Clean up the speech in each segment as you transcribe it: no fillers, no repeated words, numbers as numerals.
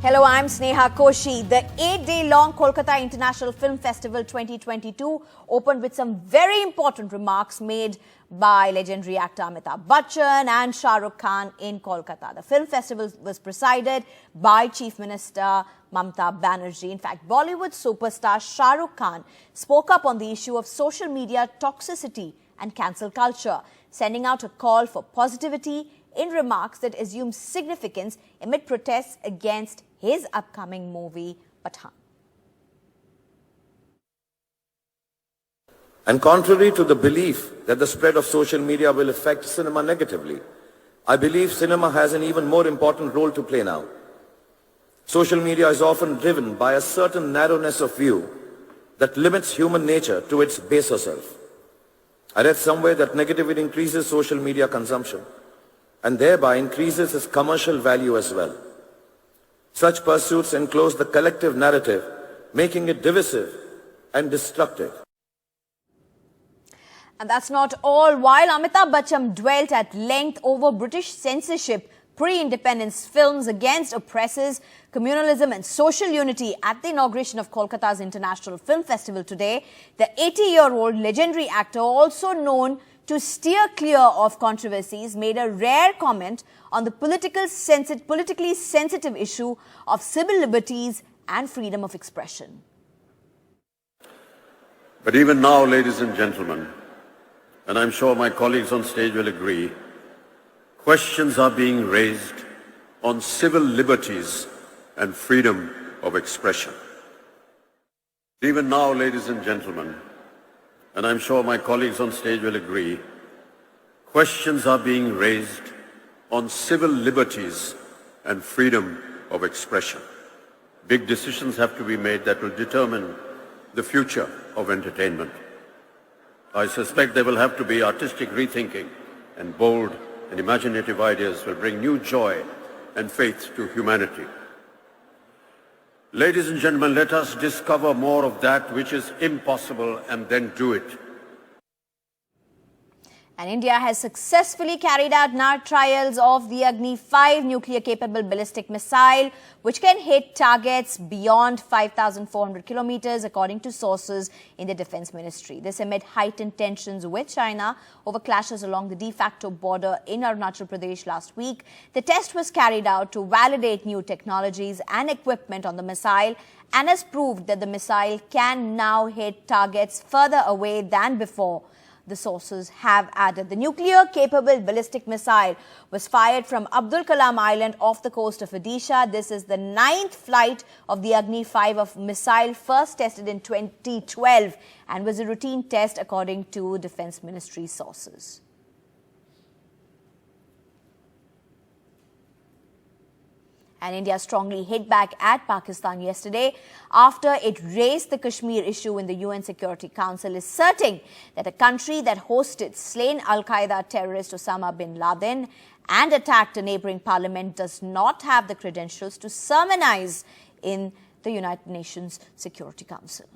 Hello, I'm Sneha Koshi. The 8-day-long Kolkata International Film Festival 2022 opened with some very important remarks made by legendary actor Amitabh Bachchan and Shah Rukh Khan in Kolkata. The film festival was presided by Chief Minister Mamata Banerjee. In fact, Bollywood superstar Shah Rukh Khan spoke up on the issue of social media toxicity and cancel culture, sending out a call for positivity in remarks that assume significance amid protests against his upcoming movie, Pathaan. And contrary to the belief that the spread of social media will affect cinema negatively, I believe cinema has an even more important role to play now. Social media is often driven by a certain narrowness of view that limits human nature to its baser self. I read somewhere that negativity increases social media consumption and thereby increases its commercial value as well. Such pursuits enclose the collective narrative, making it divisive and destructive. And that's not all. While Amitabh Bachchan dwelt at length over British censorship, pre-independence films against oppressors, communalism and social unity at the inauguration of Kolkata's International Film Festival today, the 80-year-old legendary actor, also known to steer clear of controversies, made a rare comment on the politically sensitive issue of civil liberties and freedom of expression. But even now, ladies and gentlemen, and I'm sure my colleagues on stage will agree, questions are being raised on civil liberties and freedom of expression. Even now, ladies and gentlemen, and I'm sure my colleagues on stage will agree, questions are being raised on civil liberties and freedom of expression. Big decisions have to be made that will determine the future of entertainment. I suspect there will have to be artistic rethinking, and bold and imaginative ideas will bring new joy and faith to humanity. Ladies and gentlemen, let us discover more of that which is impossible and then do it. And India has successfully carried out now trials of the Agni V nuclear-capable ballistic missile, which can hit targets beyond 5,400 kilometers, according to sources in the Defense Ministry. This amid heightened tensions with China over clashes along the de facto border in Arunachal Pradesh last week. The test was carried out to validate new technologies and equipment on the missile and has proved that the missile can now hit targets further away than before. The sources have added the nuclear-capable ballistic missile was fired from Abdul Kalam Island off the coast of Odisha. This is the 9th flight of the Agni V of missile, first tested in 2012 and was a routine test according to Defense Ministry sources. And India strongly hit back at Pakistan yesterday after it raised the Kashmir issue in the UN Security Council, asserting that a country that hosted slain Al-Qaeda terrorist Osama bin Laden and attacked a neighboring parliament does not have the credentials to sermonize in the United Nations Security Council.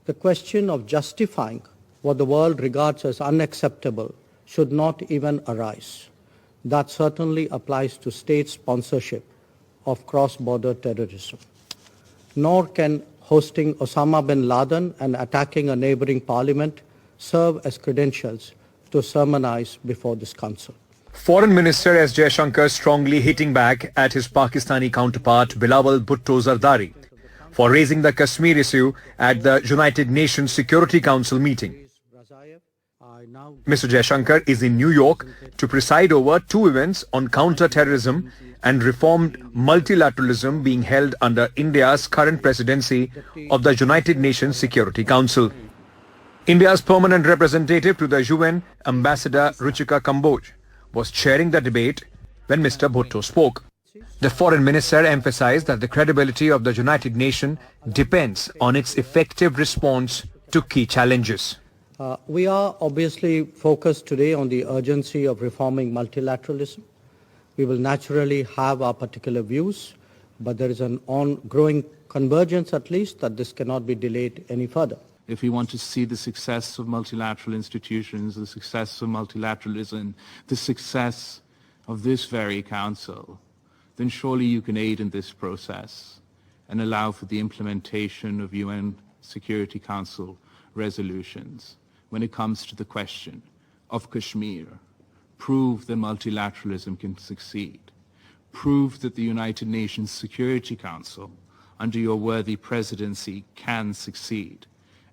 The question of justifying what the world regards as unacceptable should not even arise. That certainly applies to state sponsorship of cross-border terrorism. Nor can hosting Osama bin Laden and attacking a neighboring parliament serve as credentials to sermonize before this council. Foreign Minister S. Jaishankar strongly hitting back at his Pakistani counterpart Bilawal Bhutto Zardari for raising the Kashmir issue at the United Nations Security Council meeting. Mr. Jaishankar is in New York to preside over two events on counter-terrorism and reformed multilateralism being held under India's current presidency of the United Nations Security Council. India's permanent representative to the UN, Ambassador Ruchika Kamboj, was chairing the debate when Mr. Bhutto spoke. The foreign minister emphasized that the credibility of the United Nations depends on its effective response to key challenges. We are obviously focused today on the urgency of reforming multilateralism. We will naturally have our particular views, but there is an ongoing convergence, at least, that this cannot be delayed any further. If we want to see the success of multilateral institutions, the success of multilateralism, the success of this very council, then surely you can aid in this process and allow for the implementation of UN Security Council resolutions when it comes to the question of Kashmir. Prove that multilateralism can succeed. Prove that the United Nations Security Council, under your worthy presidency, can succeed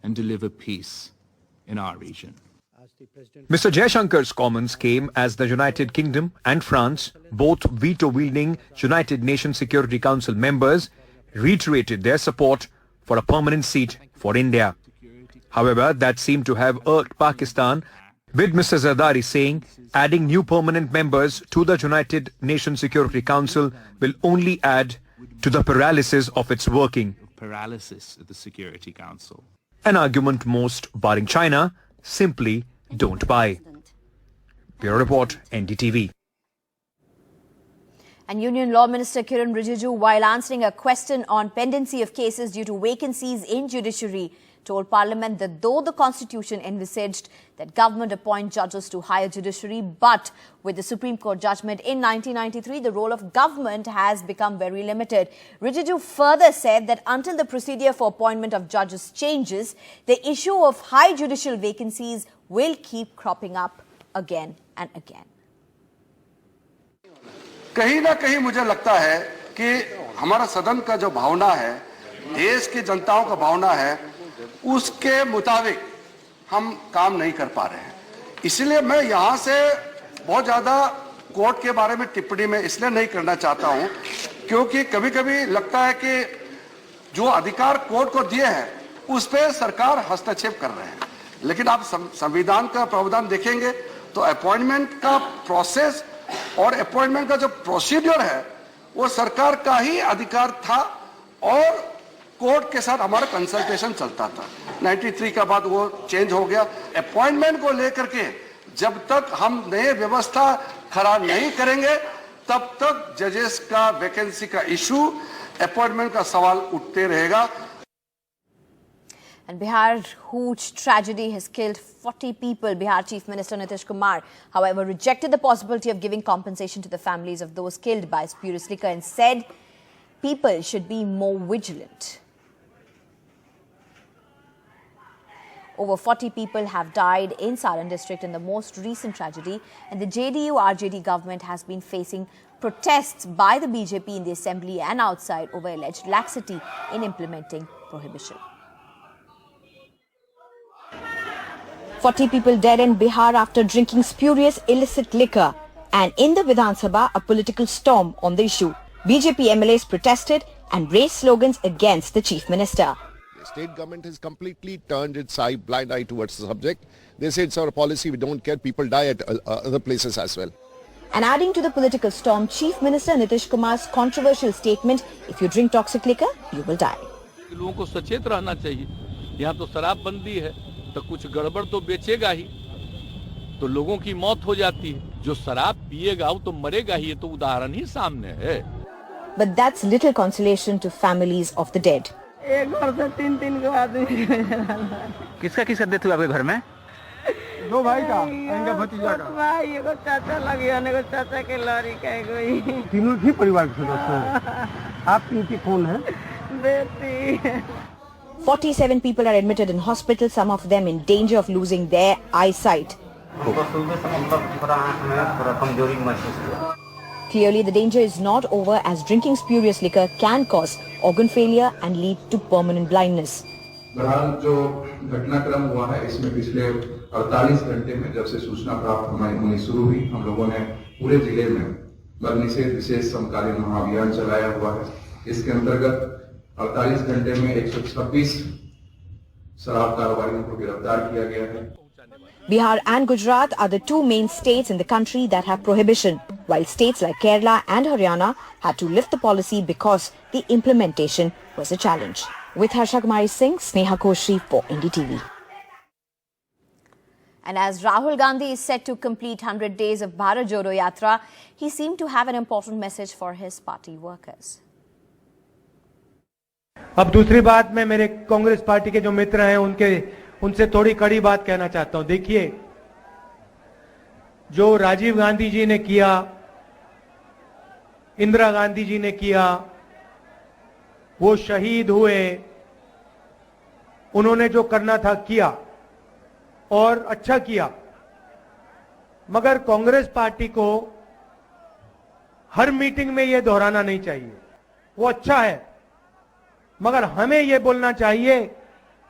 and deliver peace in our region. Mr. Jaishankar's comments came as the United Kingdom and France, both veto-wielding United Nations Security Council members, reiterated their support for a permanent seat for India. However, that seemed to have irked Pakistan, with Mr. Zardari saying adding new permanent members to the United Nations Security Council will only add to the paralysis of its working. Paralysis of the Security Council. An argument most, barring China, simply don't buy. Bureau Report, NDTV. And Union Law Minister Kiran Rijiju, while answering a question on pendency of cases due to vacancies in judiciary, told Parliament that though the Constitution envisaged that government appoint judges to higher judiciary, but with the Supreme Court judgment in 1993, the role of government has become very limited. Rijiju further said that until the procedure for appointment of judges changes, the issue of high judicial vacancies will keep cropping up again and again. कहीं ना कहीं मुझे लगता है कि हमारा सदन का जो भावना है, देश की जनताओं का भावना है, उसके मुताबिक हम काम नहीं कर पा रहे हैं। इसलिए मैं यहां से बहुत ज्यादा कोर्ट के बारे में टिप्पणी में इसलिए नहीं करना चाहता हूं क्योंकि कभी-कभी लगता है कि जो अधिकार कोर्ट को दिए हैं उस पे सरकार हस्तक्षेप कर रहे हैं। लेकिन आप संविधान का प्रावधान देखेंगे तो अपॉइंटमेंट का प्रोसेस और अपॉइंटमेंट का जो प्रोसीड्यूर है वो सरकार का ही अधिकार था और कोर्ट के साथ हमारा कंसल्टेशन चलता था। 93 का बाद वो चेंज हो गया। अपॉइंटमेंट को लेकर के जब तक हम नए व्यवस्था खड़ा नहीं करेंगे तब तक जजेस का वैकेंसी का इशू, अपॉइंटमेंट का सवाल उठते रहेगा। And Bihar, huge tragedy has killed 40 people. Bihar Chief Minister Nitish Kumar, however, rejected the possibility of giving compensation to the families of those killed by spurious liquor and said people should be more vigilant. Over 40 people have died in Saran district in the most recent tragedy, and the JDU-RJD government has been facing protests by the BJP in the assembly and outside over alleged laxity in implementing prohibition. 40 people dead in Bihar after drinking spurious illicit liquor, and in the Vidhan Sabha, a political storm on the issue. BJP MLAs protested and raised slogans against the Chief Minister. The state government has completely turned its blind eye towards the subject. They say it's our policy, we don't care, people die at other places as well. And adding to the political storm, Chief Minister Nitish Kumar's controversial statement, if you drink toxic liquor, you will die. लोगों को सचेत रहना चाहिए। यहाँ तो शराबबंदी है, तो कुछ गड़बड़ तो बेचेगा ही, तो लोगों की मौत हो जाती है। जो शराब पिएगा वो तो मरेगा ही, ये तो उदाहरण ही सामने है। But that's little consolation to families of the dead. एक घर से तीन को आदमी किसका डेथ हुआ आपके घर में? दो भाई का, इनका भतीजा का। भाई एगो चाचा लगी है, एगो चाचा के लड़ी का कोई। तीनों ही परिवार के सदस्य हैं। आप इनकी कौन है? बेटी। 47 people are admitted in hospital, some of them in danger of losing their eyesight. Clearly, the danger is not over as drinking spurious liquor can cause organ failure and lead to permanent blindness. बहरहाल जो घटनाक्रम हुआ है इसमें पिछले 48 घंटे में जब से सूचना प्राप्त होनी शुरू हुई, हम लोगों ने पूरे जिले में मद्य निषेध विशेष समकालीन महाअभियान चलाया हुआ है। इसके अंतर्गत 48 घंटे में 126 शराब कारोबारियों को गिरफ्तार किया गया है। Bihar and Gujarat are the two main states in the country that have prohibition, while states like Kerala and Haryana had to lift the policy because the implementation was a challenge. With Harsha Kumari Singh, Sneha Koshri for NDTV. And as Rahul Gandhi is set to complete 100 days of Bharat Jodo Yatra, he seemed to have an important message for his party workers. अब दूसरी बात, मैं मेरे Congress party के जो मित्र हैं उनसे थोड़ी कड़ी बात कहना चाहता हूं। देखिए, जो राजीव गांधी जी ने किया इंदिरा गांधी जी ने किया, वो शहीद हुए, उन्होंने जो करना था किया और अच्छा किया। मगर कांग्रेस पार्टी को हर मीटिंग में ये दोहराना नहीं चाहिए। वो अच्छा है, मगर हमें ये बोलना चाहिए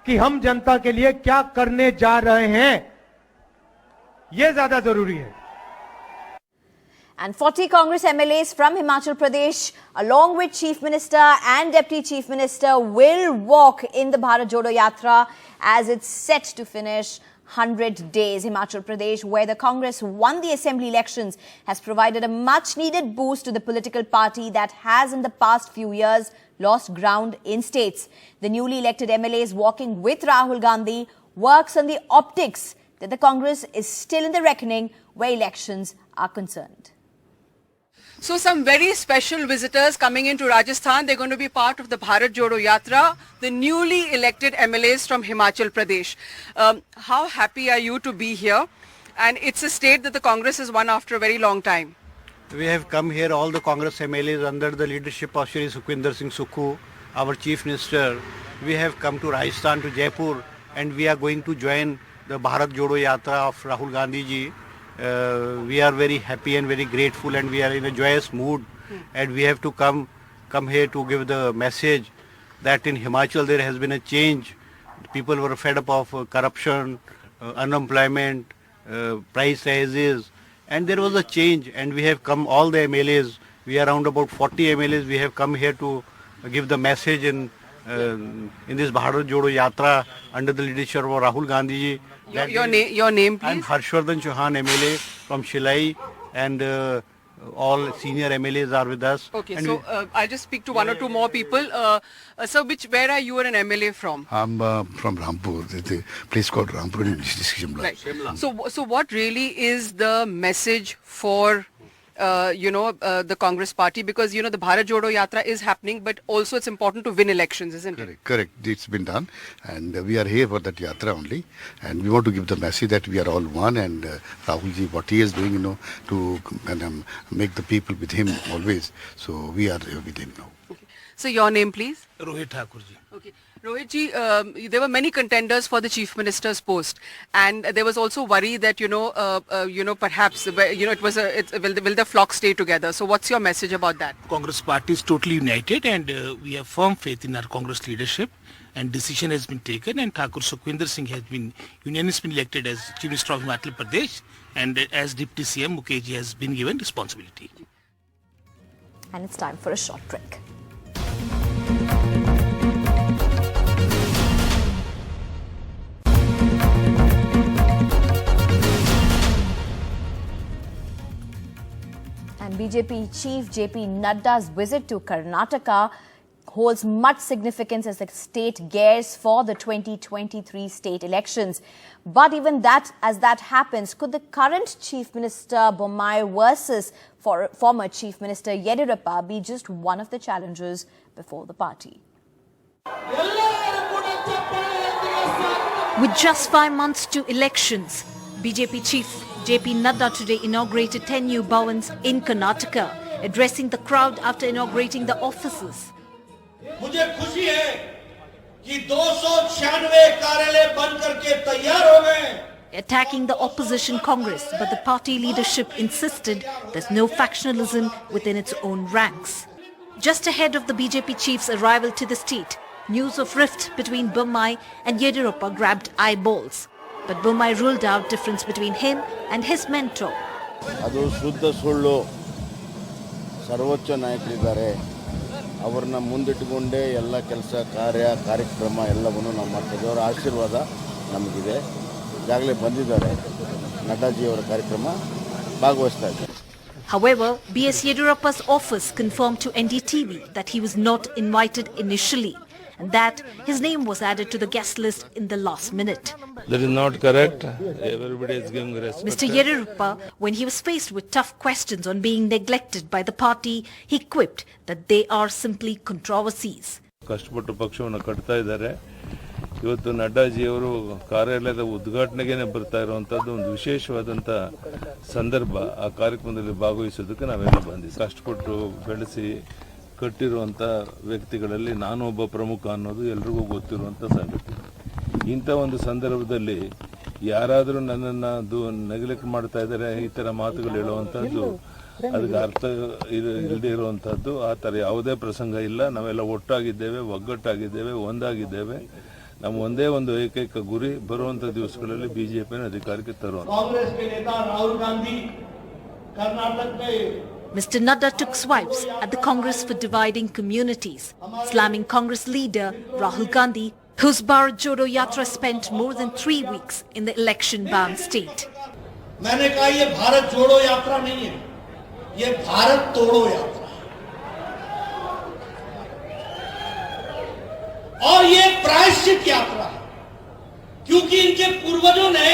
कि हम जनता के लिए क्या करने जा रहे हैं, ये ज्यादा जरूरी है। And 40 Congress MLAs from Himachal Pradesh, along with Chief Minister and Deputy Chief Minister, will walk in the Bharat Jodo Yatra as it's set to finish 100 days. Himachal Pradesh, where the Congress won the assembly elections, has provided a much-needed boost to the political party that has in the past few years lost ground in states. The newly elected MLAs walking with Rahul Gandhi works on the optics that the Congress is still in the reckoning where elections are concerned. So some very special visitors coming into Rajasthan. They're going to be part of the Bharat Jodo Yatra, the newly elected MLAs from Himachal Pradesh. How happy are you to be here? And it's a state that the Congress has won after a very long time. We have come here, all the Congress MLAs under the leadership of Shri Sukhwinder Singh Sukhu, our Chief Minister. We have come to Rajasthan, to Jaipur, and we are going to join the Bharat Jodo Yatra of Rahul Gandhi ji. We are very happy and very grateful, and we are in a joyous mood, and we have to come here to give the message that in Himachal there has been a change. People were fed up of corruption, unemployment, price rises, and there was a change, and we have come, all the MLAs, we are around about 40 MLAs, we have come here to give the message in this Bharat Jodo Yatra under the leadership of Rahul Gandhi ji. Your name, please. I'm Harshvardhan Chauhan, MLA from Shilai, and all senior MLAs are with us. Okay, and so I'll just speak to one or two more people. So where are you an MLA from? I'm from Rampur. There's a place called Rampur in Shimla. Right. So what really is the message for the Congress party? Because, the Bharat Jodo Yatra is happening, but also it's important to win elections, isn't it? Correct. It's been done. And we are here for that Yatra only. And we want to give the message that we are all one. And Rahul ji, what he is doing, to make the people with him always. So we are with him now. Okay. So your name, please? Rohit Thakur ji. Okay. Rohit ji, there were many contenders for the Chief Minister's post, and there was also worry that perhaps will the flock stay together. So what's your message about that? Congress party is totally united, and we have firm faith in our Congress leadership, and decision has been taken, and Thakur Sukhwinder Singh has been unanimously elected as Chief Minister of Himachal Pradesh, and as Deputy CM Mukesh ji has been given responsibility. And it's time for a short break. And BJP Chief JP Nadda's visit to Karnataka holds much significance as the state gears for the 2023 state elections. But even as that happens, could the current Chief Minister Bommai versus former Chief Minister Yediyurappa be just one of the challenges before the party? With just 5 months to elections, BJP Chief JP Nadda today inaugurated 10 new bhavans in Karnataka, addressing the crowd after inaugurating the offices. मुझे खुशी है कि 296 कार्यालय बन करके तैयार हो गए. Attacking the opposition Congress, but the party leadership insisted there's no factionalism within its own ranks. Just ahead of the BJP chief's arrival to the state, news of rift between Bommai and Yediyurappa grabbed eyeballs. But Bommai ruled out difference between him and his mentor. ಅದು ಶುದ್ಧ ಸುಳ್ಳು. ಸರ್ವೋಚ್ಚ ನಾಯಕರಿದ್ದಾರೆ. ಅವರನ್ನ ಮುಂದಿಟ್ಟುಕೊಂಡೇ ಎಲ್ಲ ಕೆಲಸ ಕಾರ್ಯಕ್ರಮ ಎಲ್ಲವನ್ನು ನಾವು ಮಾಡ್ತಿದ್ದೇವೆ. ಅವರ ಆಶೀರ್ವಾದ ನಮಗಿದೆ. ಈಗಾಗಲೇ ಬಂದಿದ್ದಾರೆ. ನಡ್ಡಾಜಿ ಅವರ ಕಾರ್ಯಕ್ರಮ ಭಾಗವಹಿಸ್ತಾ ಇದ್ದಾರೆ. However, BS Yediyurappa's office confirmed to NDTV that he was not invited initially, and that his name was added to the guest list in the last minute. That is not correct. Everybody is giving respect. Mr. Yediyurappa, when he was faced with tough questions on being neglected by the party, he quipped that they are simply controversies. ಕಷ್ಟಪಟ್ಟು ಪಕ್ಷವನ್ನು ಕಟ್ತಾ ಇದ್ದಾರೆ. ಇವತ್ತು ನಡ್ಡಾಜಿಯವರು ಕಾರ್ಯಾಲಯದ ಉದ್ಘಾಟನೆಗೆ ಬರ್ತಾ ಇರುವಂಥದ್ದು ಒಂದು ವಿಶೇಷವಾದಂಥ ಸಂದರ್ಭ. ಆ ಕಾರ್ಯಕ್ರಮದಲ್ಲಿ ಭಾಗವಹಿಸೋದಕ್ಕೆ ನಾವೆಲ್ಲ ಬಂದಿದ್ದೀವಿ. ಕಷ್ಟಪಟ್ಟು ಬೆಳೆಸಿ ಕಟ್ಟಿರುವಂಥ ವ್ಯಕ್ತಿಗಳಲ್ಲಿ ನಾನು ಒಬ್ಬ ಪ್ರಮುಖ ಅನ್ನೋದು ಎಲ್ರಿಗೂ ಗೊತ್ತಿರುವಂಥ ಸಂಗತಿ. ಇಂಥ ಒಂದು ಸಂದರ್ಭದಲ್ಲಿ ಯಾರಾದರೂ ನನ್ನನ್ನು ನೆಗ್ಲೆಕ್ಟ್ ಮಾಡ್ತಾ ಇದ್ದಾರೆ, ಈ ಥರ ಮಾತುಗಳು ಹೇಳುವಂಥದ್ದು ಅದಕ್ಕೆ ಅರ್ಥ ಇಲ್ಲದೆ ಇರುವಂಥದ್ದು. ಆ ಥರ ಯಾವುದೇ ಪ್ರಸಂಗ ಇಲ್ಲ. ನಾವೆಲ್ಲ ಒಟ್ಟಾಗಿದ್ದೇವೆ, ಒಗ್ಗಟ್ಟಾಗಿದ್ದೇವೆ, ಒಂದಾಗಿದ್ದೇವೆ. ನಮ್ಮ ಒಂದೇ ಒಂದು ಏಕೈಕ ಗುರಿ ಬರುವಂಥ ದಿವಸಗಳಲ್ಲಿ ಬಿಜೆಪಿಯನ್ನು ಅಧಿಕಾರಕ್ಕೆ ತರುವಂಥ. Mr. Nadda took swipes at the Congress for dividing communities, slamming Congress leader Rahul Gandhi, whose Bharat Jodo Yatra spent more than 3 weeks in the election-bound state. मैंने कहा ये भारत जोड़ो यात्रा नहीं है, ये भारत तोड़ो यात्रा है। और ये प्रायश्चित यात्रा है, क्योंकि इनके पूर्वजों ने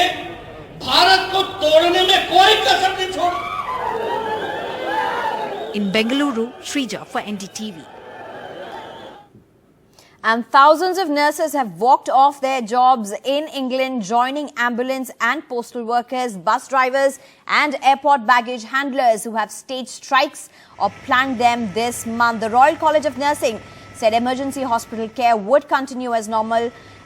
भारत को तोड़ने में कोई कसर नहीं छोड़ी। In Bengaluru, Shrija for NDTV. And thousands of nurses have walked off their jobs in England, joining ambulance and postal workers, bus drivers and airport baggage handlers who have staged strikes or planned them this month. The Royal College of Nursing said emergency hospital care would continue as normal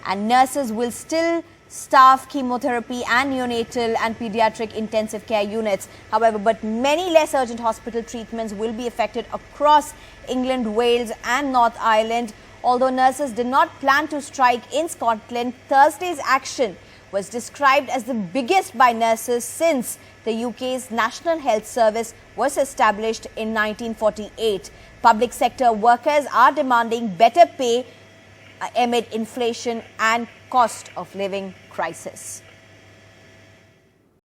and nurses will still staff chemotherapy and neonatal and pediatric intensive care units. However, but many less urgent hospital treatments will be affected across England, Wales and North Ireland. Although nurses did not plan to strike in Scotland, Thursday's action was described as the biggest by nurses since the UK's National Health Service was established in 1948. Public sector workers are demanding better pay amid inflation and cost of living crisis.